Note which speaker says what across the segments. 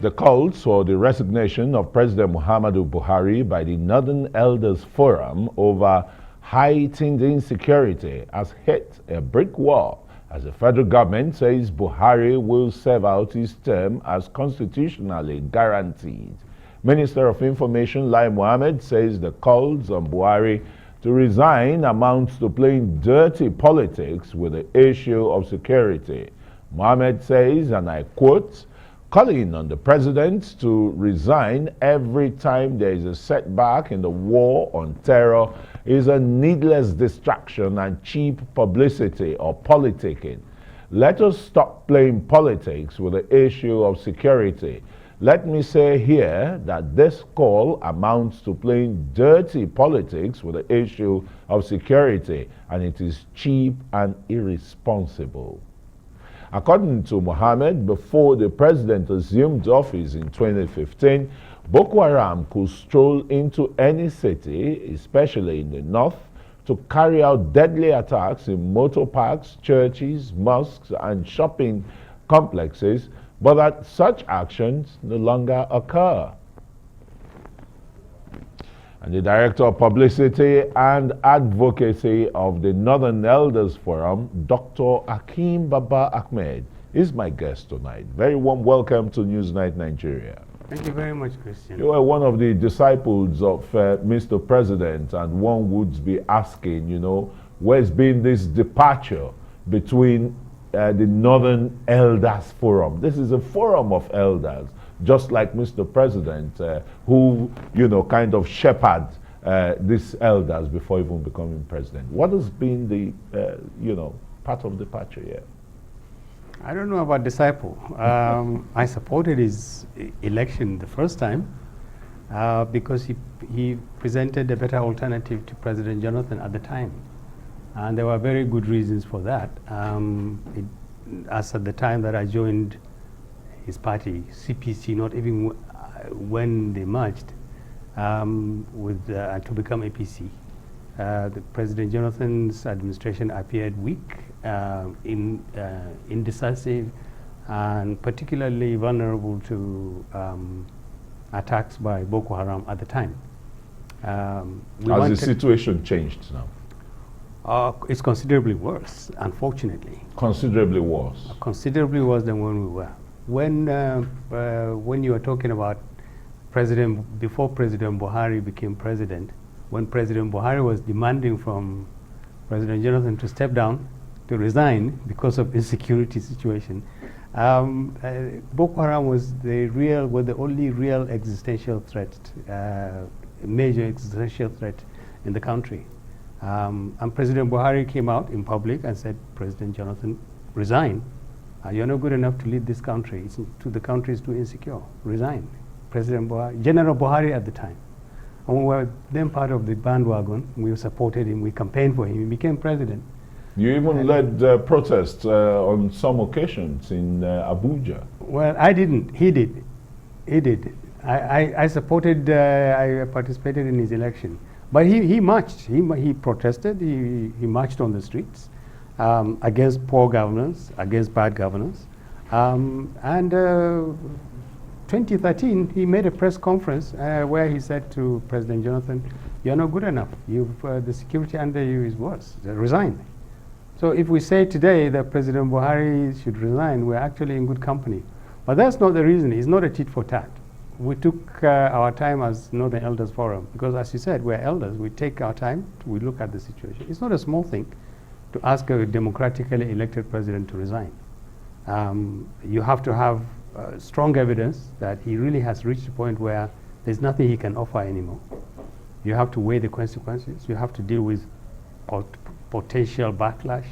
Speaker 1: The calls for the resignation of President Muhammadu Buhari by the Northern Elders Forum over heightened insecurity has hit a brick wall as the federal government says Buhari will serve out his term as constitutionally guaranteed. Minister of Information Lai Mohammed says the calls on Buhari to resign amounts to playing dirty politics with the issue of security. Mohammed says, and I quote, "Calling on the president to resign every time there is a setback in the war on terror is a needless distraction and cheap publicity or politicking. Let us stop playing politics with the issue of security. Let me say here that this call amounts to playing dirty politics with the issue of security, and it is cheap and irresponsible." According to Mohammed, before the president assumed office in 2015, Boko Haram could stroll into any city, especially in the north, to carry out deadly attacks in motor parks, churches, mosques, and shopping complexes, but that such actions no longer occur. And the Director of Publicity and Advocacy of the Northern Elders Forum, Dr. Hakeem Ahmed, is my guest tonight. Very warm welcome to Newsnight Nigeria.
Speaker 2: Thank you very much, Christian.
Speaker 1: You are one of the disciples of Mr. President, and one would be asking, where's been this departure between the Northern Elders Forum? This is a forum of elders, just like Mr. President, who, kind of shepherd these elders before even becoming president. What has been the, part of departure here?
Speaker 2: I don't know about disciple. I supported his election the first time because he presented a better alternative to President Jonathan at the time. And there were very good reasons for that. As at the time that I joined his party, CPC, not even when they merged to become APC. The President Jonathan's administration appeared weak, indecisive, and particularly vulnerable to attacks by Boko Haram at the time.
Speaker 1: Has the situation changed now?
Speaker 2: It's considerably worse, unfortunately.
Speaker 1: Considerably worse?
Speaker 2: Considerably worse than when we were. When you were talking about before President Buhari became president, when President Buhari was demanding from President Jonathan to step down, to resign because of insecurity situation, Boko Haram was the only real existential threat, major existential threat in the country. And President Buhari came out in public and said, "President Jonathan, resign. You're not good enough to lead this country. The country is too insecure. Resign." President Buhari, General Buhari at the time. And we were then part of the bandwagon. We supported him. We campaigned for him. He became president.
Speaker 1: You even led protests on some occasions in Abuja.
Speaker 2: Well, I didn't. He did. He did. I supported. I participated in his election. But he marched. He protested. He marched on the streets against poor governance, against bad governance. And 2013, he made a press conference where he said to President Jonathan, "You're not good enough. The security under you is worse. Resign." So if we say today that President Buhari should resign, we're actually in good company. But that's not the reason. It's not a tit for tat. We took our time as Northern Elders Forum because, as you said, we're elders. We take our time. We look at the situation. It's not a small thing to ask a democratically elected president to resign. You have to have strong evidence that he really has reached a point where there's nothing he can offer anymore. You have to weigh the consequences. You have to deal with potential backlash.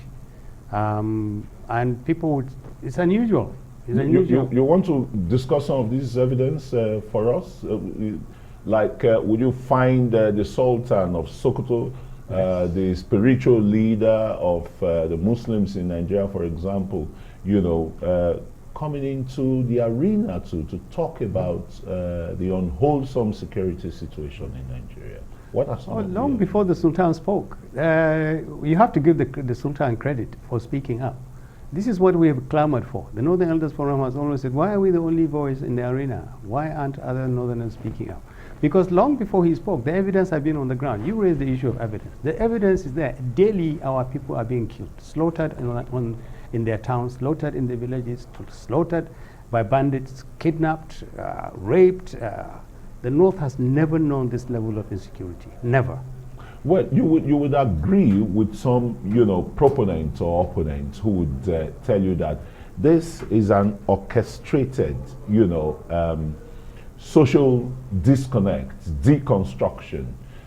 Speaker 2: And people it's unusual.
Speaker 1: You want to discuss some of this evidence for us? Would you find the Sultan of Sokoto, yes, the spiritual leader of the Muslims in Nigeria, for example, coming into the arena to talk about the unwholesome security situation in Nigeria? What are some
Speaker 2: long before the Sultan spoke. You have to give the Sultan credit for speaking up. This is what we have clamored for. The Northern Elders Forum has always said, why are we the only voice in the arena? Why aren't other Northerners speaking up? Because long before he spoke, the evidence had been on the ground. You raised the issue of evidence. The evidence is there. Daily, our people are being killed, slaughtered in their towns, slaughtered in the villages, slaughtered by bandits, kidnapped, raped. The North has never known this level of insecurity. Never.
Speaker 1: Well, you would agree with some, proponents or opponents who would tell you that this is an orchestrated, social disconnect, deconstruction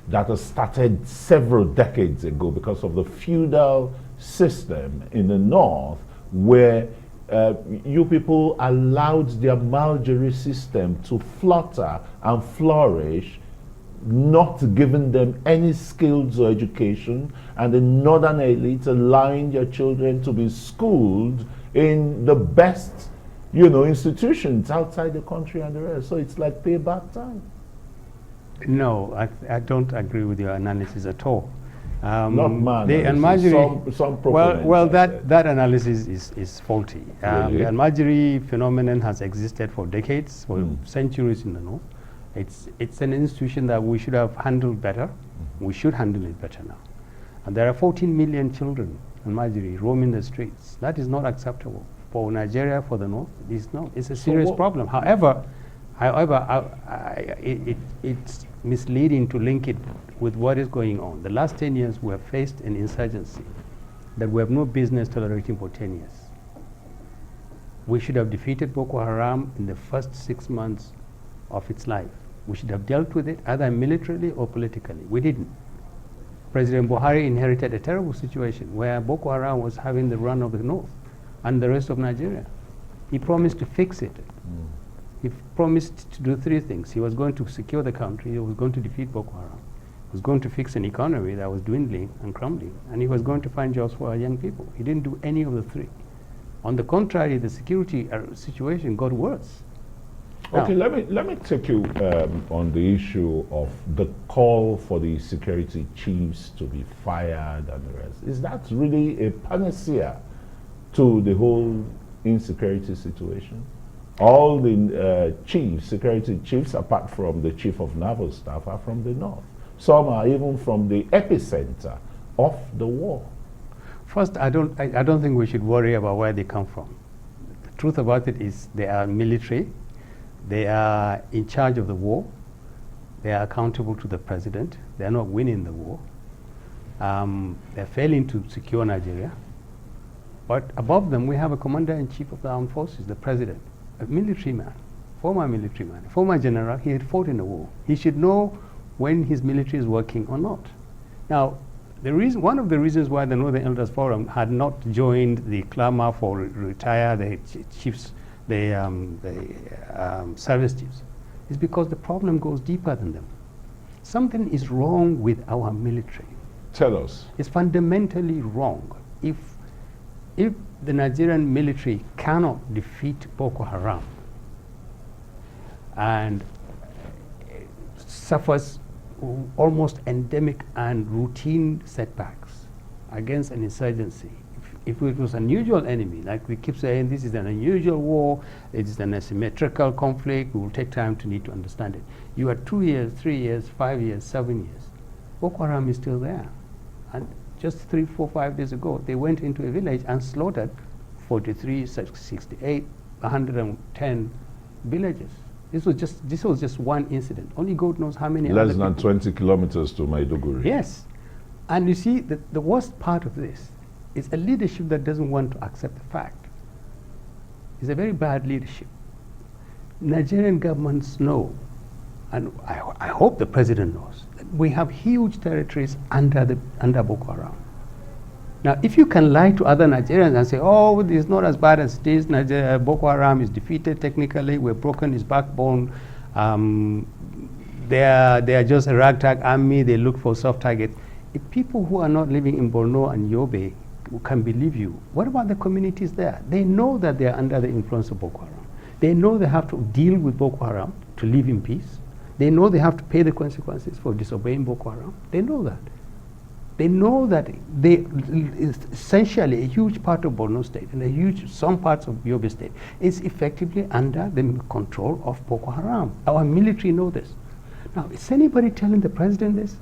Speaker 1: that has started several decades ago because of the feudal system in the North, where you people allowed their Malgeri system to flutter and flourish, not giving them any skills or education, and the northern elite allowing your children to be schooled in the best, institutions outside the country and the rest. So it's like payback time.
Speaker 2: No, I don't agree with your analysis at all.
Speaker 1: Not mine. Some proponents.
Speaker 2: That analysis is faulty.
Speaker 1: Really?
Speaker 2: The Al-Majri phenomenon has existed for decades, for centuries in the North. It's an institution that we should have handled better. We should handle it better now. And there are 14 million children in Al-Majri roaming the streets. That is not acceptable for Nigeria, for the North. It's a serious problem. However, it's misleading to link it with what is going on. The last 10 years we have faced an insurgency that we have no business tolerating for 10 years. We should have defeated Boko Haram in the first 6 months of its life. We should have dealt with it either militarily or politically. We didn't. President Buhari inherited a terrible situation where Boko Haram was having the run of the North and the rest of Nigeria. He promised to fix it. He promised to do 3 things. He was going to secure the country, he was going to defeat Boko Haram, he was going to fix an economy that was dwindling and crumbling, and he was going to find jobs for our young people. He didn't do any of the 3. On the contrary, the security situation got worse.
Speaker 1: Okay, let me take you on the issue of the call for the security chiefs to be fired and the rest. Is that really a panacea to the whole insecurity situation? All the security chiefs, apart from the chief of naval staff, are from the North. Some are even from the epicenter of the war.
Speaker 2: First, I don't think we should worry about where they come from. The truth about it is they are military. They are in charge of the war. They are accountable to the president. They are not winning the war. They're failing to secure Nigeria. But above them, we have a commander-in-chief of the armed forces, the president, a military man, former general. He had fought in the war. He should know when his military is working or not. Now, one of the reasons why the Northern Elders Forum had not joined the clamor for retire the chiefs, the service chiefs, is because the problem goes deeper than them. Something is wrong with our military.
Speaker 1: Tell us.
Speaker 2: It's fundamentally wrong. If the Nigerian military cannot defeat Boko Haram and suffers almost endemic and routine setbacks against an insurgency, if it was an unusual enemy, like we keep saying, this is an unusual war, it is an asymmetrical conflict, we will take time to need to understand it. You had 2 years, 3 years, 5 years, 7 years. Boko Haram is still there. And just 3, 4, 5 days ago, they went into a village and slaughtered 43, 68, 110 villages. This was just one incident. Only God knows how many.
Speaker 1: Less than 20 kilometers to Maiduguri.
Speaker 2: Yes. And you see, the worst part of this is a leadership that doesn't want to accept the fact. It's a very bad leadership. Nigerian governments know, and I hope the president knows, that we have huge territories under Boko Haram. Now, if you can lie to other Nigerians and say, oh, it's not as bad as it is, Boko Haram is defeated technically, we've broken his backbone, they are just a ragtag army, they look for soft targets. If people who are not living in Borno and Yobe can believe you, what about the communities there? They know that they are under the influence of Boko Haram. They know they have to deal with Boko Haram to live in peace. They know they have to pay the consequences for disobeying Boko Haram. They know that. They know that essentially a huge part of Borno State and some parts of Yobe State is effectively under the control of Boko Haram. Our military know this. Now, is anybody telling the president this?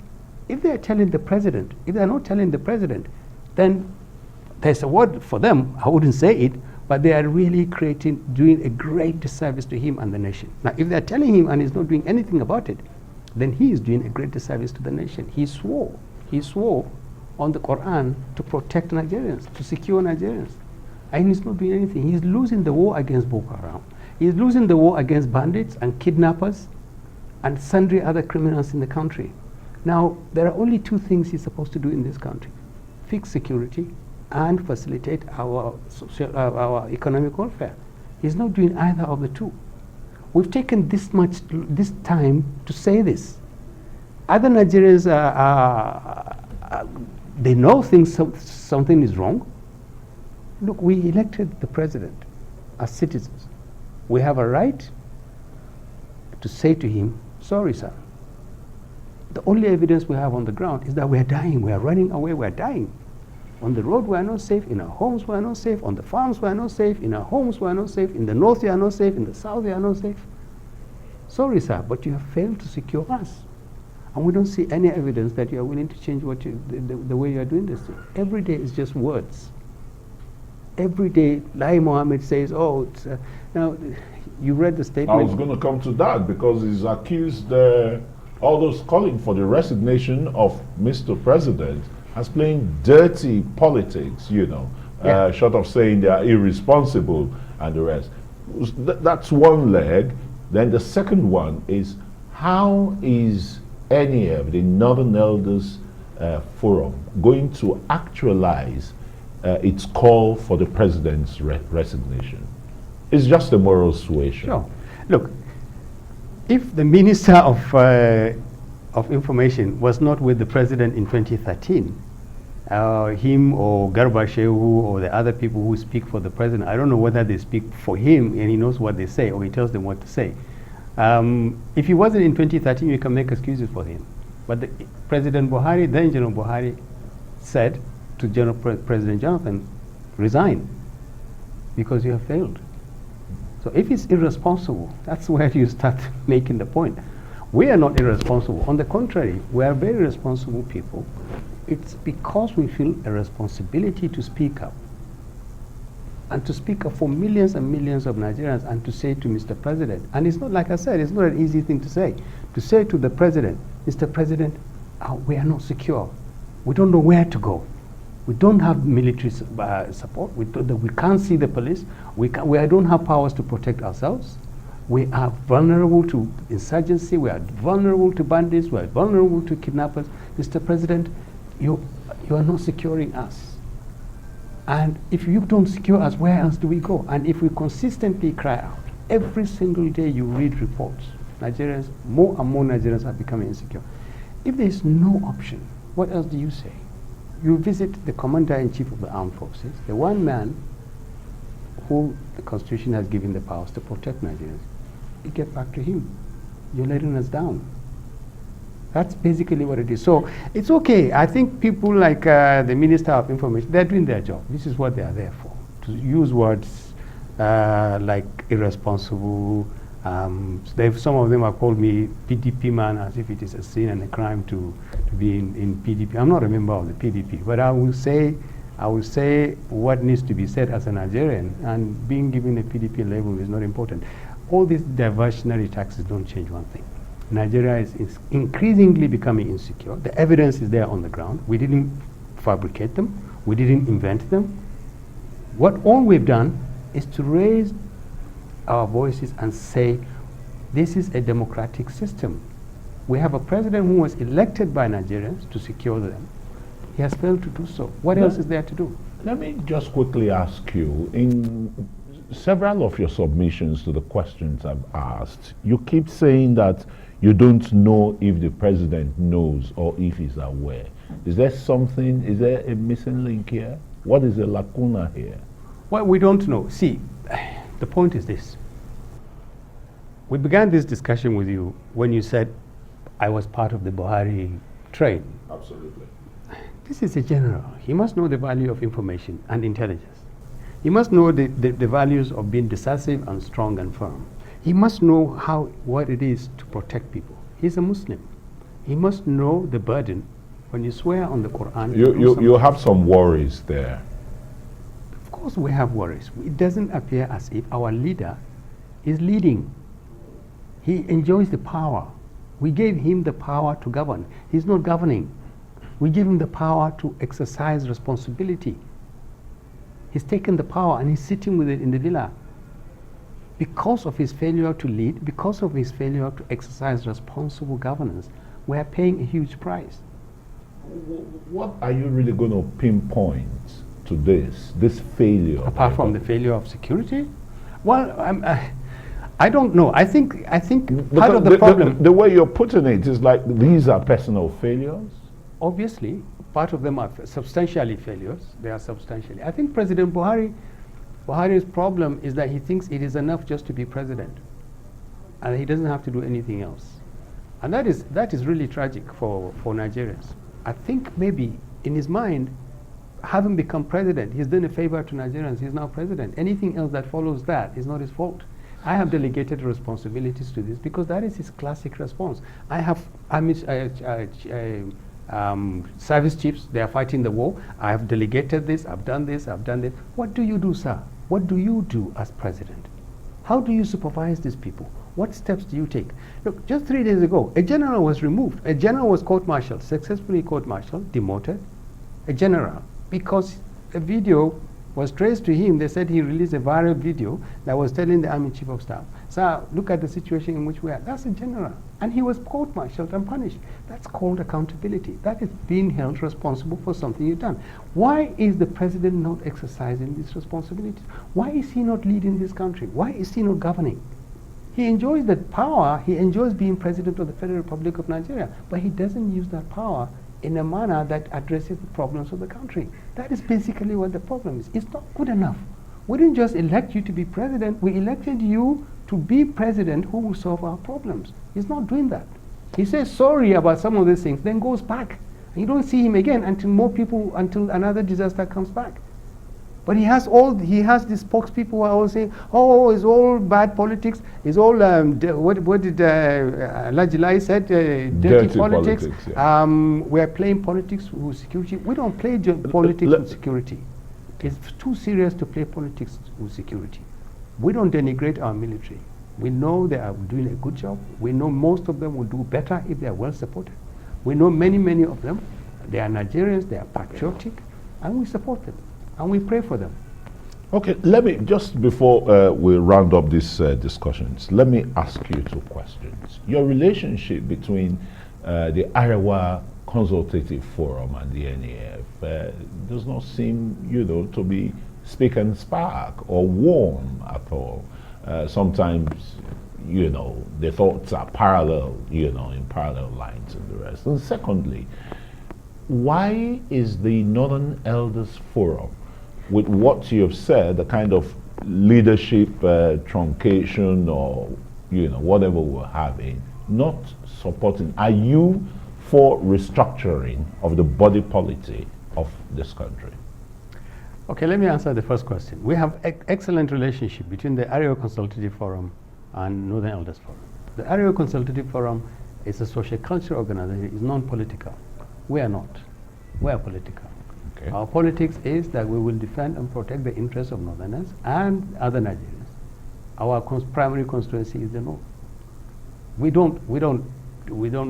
Speaker 2: If they are telling the president, if they are not telling the president, then there's a word for them. I wouldn't say it, but they are really doing a great disservice to him and the nation. Now, if they are telling him and he's not doing anything about it, then he is doing a great disservice to the nation. He swore on the Quran to protect Nigerians, to secure Nigerians. And he's not doing anything. He's losing the war against Boko Haram. He's losing the war against bandits and kidnappers and sundry other criminals in the country. Now, there are only two things he's supposed to do in this country: fix security and facilitate our economic welfare. He's not doing either of the two. We've taken this time to say this. Other Nigerians they know something is wrong. Look, we elected the president as citizens. We have a right to say to him, sorry, sir. The only evidence we have on the ground is that we are dying. We are running away. We are dying. On the road, we are not safe. In our homes, we are not safe. On the farms, we are not safe. In our homes, we are not safe. In the north, we are not safe. In the south, we are not safe. Sorry, sir, but you have failed to secure us. And we don't see any evidence that you are willing to change the way you are doing this. Every day is just words. Every day, Lai Mohammed says, oh, it's, now, you read the statement.
Speaker 1: I was going to come to that because he's accused all those calling for the resignation of Mr. President as playing dirty politics, short of saying they are irresponsible and the rest. That's one leg. Then the second one is, how is NEF, the Northern Elders Forum, going to actualize its call for the president's resignation? It's just a moral suasion.
Speaker 2: Sure. Look, if the Minister of Information was not with the president in 2013, him or Garba Shehu or the other people who speak for the president, I don't know whether they speak for him and he knows what they say or he tells them what to say. If he wasn't in 2013, you can make excuses for him. But President Buhari, then General Buhari, said to President Jonathan, resign because you have failed. So if it's irresponsible, that's where you start making the point. We are not irresponsible. On the contrary, we are very responsible people. It's because we feel a responsibility to speak up. And to speak up for millions and millions of Nigerians and to say to Mr. President, and it's not, like I said, it's not an easy thing to say to the President, Mr. President, we are not secure. We don't know where to go. We don't have military support. We can't see the police. We don't have powers to protect ourselves. We are vulnerable to insurgency. We are vulnerable to bandits. We are vulnerable to kidnappers. Mr. President, you are not securing us. And if you don't secure us, where else do we go? And if we consistently cry out, every single day you read reports, Nigerians, more and more Nigerians are becoming insecure. If there is no option, what else do you say? You visit the Commander-in-Chief of the Armed Forces, the one man who the Constitution has given the powers to protect Nigerians. You get back to him. You're letting us down. That's basically what it is. So it's okay. I think people like the Minister of Information, they're doing their job. This is what they are there for. To use words like irresponsible. Some of them have called me PDP man, as if it is a sin and a crime to be in PDP. I'm not a member of the PDP, but I will say what needs to be said as a Nigerian, and being given a PDP label is not important. All these diversionary taxes don't change one thing. Nigeria is increasingly becoming insecure. The evidence is there on the ground. We didn't fabricate them. We didn't invent them. All we've done is to raise our voices and say, this is a democratic system. We have a president who was elected by Nigerians to secure them. He has failed to do so. What else is there to do?
Speaker 1: Let me just quickly ask you, in several of your submissions to the questions I've asked, you keep saying that you don't know if the president knows or if he's aware. Is there a missing link here? What is the lacuna here?
Speaker 2: Well, we don't know. See, the point is this. We began this discussion with you when you said I was part of the Buhari train.
Speaker 1: Absolutely.
Speaker 2: This is a general. He must know the value of information and intelligence. He must know the values of being decisive and strong and firm. He must know what it is to protect people. He's a Muslim. He must know the burden. When you swear on the Quran,
Speaker 1: you have some worries there.
Speaker 2: Of course we have worries. It doesn't appear as if our leader is leading. He enjoys the power. We gave him the power to govern. He's not governing. We give him the power to exercise responsibility. He's taken the power and he's sitting with it in the villa. Because of his failure to lead, because of his failure to exercise responsible governance, we are paying a huge price.
Speaker 1: What are you really going to pinpoint to this failure?
Speaker 2: Apart from the failure of security? Well, I don't know. I think part of the problem...
Speaker 1: The way you're putting it is like these are personal failures?
Speaker 2: Obviously, part of them are substantially failures. They are substantially. I think President Buhari's problem is that he thinks it is enough just to be president, and he doesn't have to do anything else. And that is really tragic for Nigerians. I think maybe in his mind, having become president, he's done a favor to Nigerians. He's now president. Anything else that follows that is not his fault. I have delegated responsibilities to this because that is his classic response. I have service chiefs, they are fighting the war. I have delegated this, I've done this, I've done this. What do you do, sir? What do you do as president? How do you supervise these people? What steps do you take? Look, just 3 days ago, a general was removed. A general was court-martialed, successfully court-martialed, demoted. A general, because a video was traced to him. They said he released a viral video that was telling the Army Chief of Staff, sir, look at the situation in which we are. That's a general. And he was court-martialed and punished. That's called accountability. That is being held responsible for something you've done. Why is the president not exercising these responsibilities? Why is he not leading this country? Why is he not governing? He enjoys that power. He enjoys being president of the Federal Republic of Nigeria, but he doesn't use that power in a manner that addresses the problems of the country. That is basically what the problem is. It's not good enough. We didn't just elect you to be president. We elected you to be president who will solve our problems. He's not doing that. He says sorry about some of these things, then goes back. And you don't see him again until another disaster comes back. But he has these spokespeople who are all saying, oh, it's all bad politics. It's all, what did Lajilai said? Dirty politics. Yeah. We're playing politics with security. We don't play politics with security. It's too serious to play politics with security. We don't denigrate our military. We know they are doing a good job. We know most of them will do better if they are well supported. We know many of them. They are Nigerians, they are patriotic, and we support them. And we pray for them.
Speaker 1: Okay, let me, just before we round up these discussions, let me ask you 2 questions. Your relationship between the Arewa Consultative Forum and the NEF does not seem, to be speak and spark or warm at all. Sometimes, the thoughts are parallel, in parallel lines and the rest. And secondly, why is the Northern Elders Forum, with what you have said, the kind of leadership truncation or whatever we're having, not supporting? Are you for restructuring of the body politic of this country?
Speaker 2: Okay, let me answer the first question. We have excellent relationship between the Arewa Consultative Forum and Northern Elders Forum. The Arewa Consultative Forum is a social culture organization. It's non-political. We are not. We are political. Okay. Our politics is that we will defend and protect the interests of Northerners and other Nigerians. Our primary constituency is the North. We don't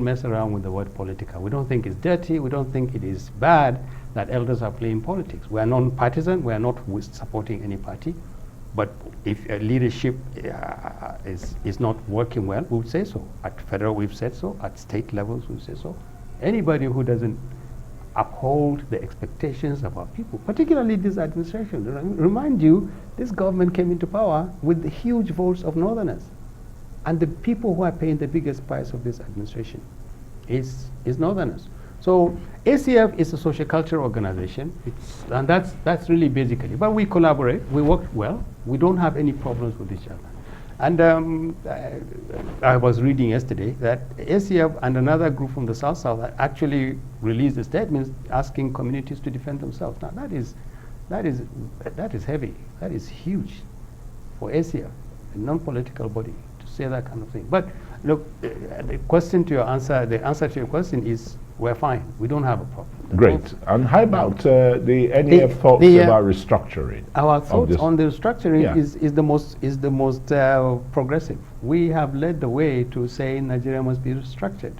Speaker 2: mess around with the word political. We don't think it's dirty. We don't think it is bad that elders are playing politics. We are non-partisan. We are not supporting any party. But if leadership is not working well, we would say so. At federal, we've said so. At state levels, we've said so. Anybody who doesn't uphold the expectations of our people, particularly this administration. Remind you, this government came into power with the huge votes of Northerners. And the people who are paying the biggest price of this administration is Northerners. So ACF is a social culture organization, and that's really basically. But we collaborate, we work well, we don't have any problems with each other. And I was reading yesterday that ASAF and another group from the South actually released a statement asking communities to defend themselves. Now that is heavy. That is huge for ASAF, a non-political body, to say that kind of thing. But look, the answer to your question is we're fine. We don't have a problem.
Speaker 1: Great. And how about the NEF thoughts about restructuring?
Speaker 2: Our thoughts on the restructuring is the most progressive. We have led the way to say Nigeria must be restructured.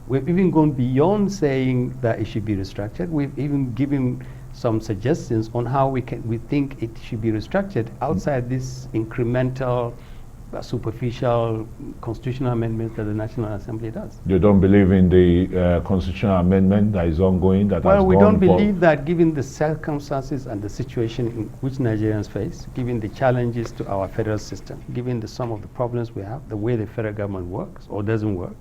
Speaker 2: We've even gone beyond saying that it should be restructured. We've even given some suggestions on how we think it should be restructured outside this incremental, superficial constitutional amendments that the National Assembly does.
Speaker 1: You don't believe in the constitutional amendment that is ongoing?
Speaker 2: Well, we don't believe that, given the circumstances and the situation in which Nigerians face, given the challenges to our federal system, given the sum of the problems we have, the way the federal government works or doesn't work,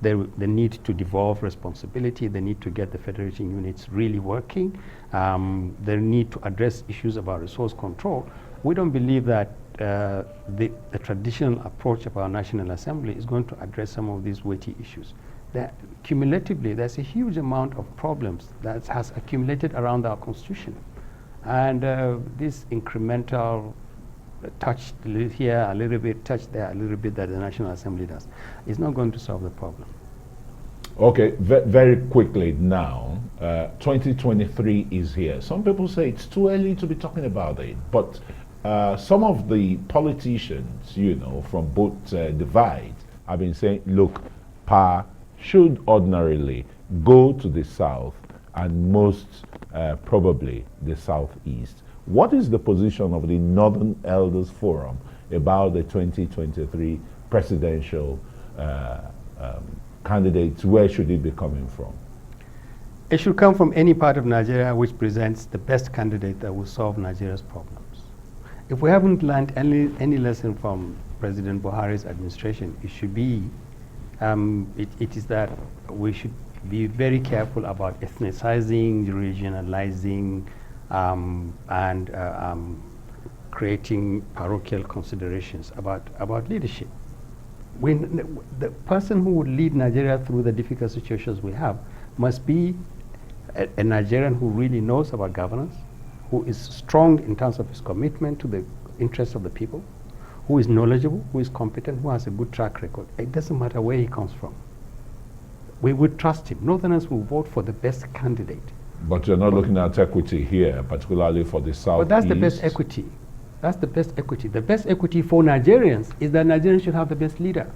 Speaker 2: the need to devolve responsibility, the need to get the federation units really working, the need to address issues about resource control. We don't believe that the traditional approach of our National Assembly is going to address some of these weighty issues. Cumulatively, there's a huge amount of problems that has accumulated around our Constitution. And this incremental touch here a little bit, touch there a little bit that the National Assembly does is not going to solve the problem.
Speaker 1: Okay, very quickly now, 2023 is here. Some people say it's too early to be talking about it, but some of the politicians, from both divides have been saying, look, power should ordinarily go to the south and most probably the southeast. What is the position of the Northern Elders Forum about the 2023 presidential candidates? Where should it be coming from?
Speaker 2: It should come from any part of Nigeria which presents the best candidate that will solve Nigeria's problems. If we haven't learned any lesson from President Buhari's administration, it should be, it is that we should be very careful about ethnicizing, regionalizing, and creating parochial considerations about leadership. The person who would lead Nigeria through the difficult situations we have must be a Nigerian who really knows about governance, who is strong in terms of his commitment to the interests of the people, who is knowledgeable, who is competent, who has a good track record. It doesn't matter where he comes from. We would trust him. Northerners will vote for the best candidate.
Speaker 1: But you're not looking at equity here, particularly for the South.
Speaker 2: But that's the best equity. That's the best equity. The best equity for Nigerians is that Nigerians should have the best leader.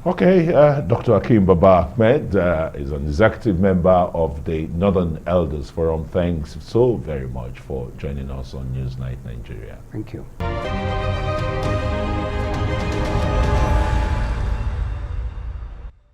Speaker 1: Okay, Dr. Hakeem Baba Ahmed is an executive member of the Northern Elders Forum. Thanks so very much for joining us on Newsnight Nigeria.
Speaker 2: Thank you.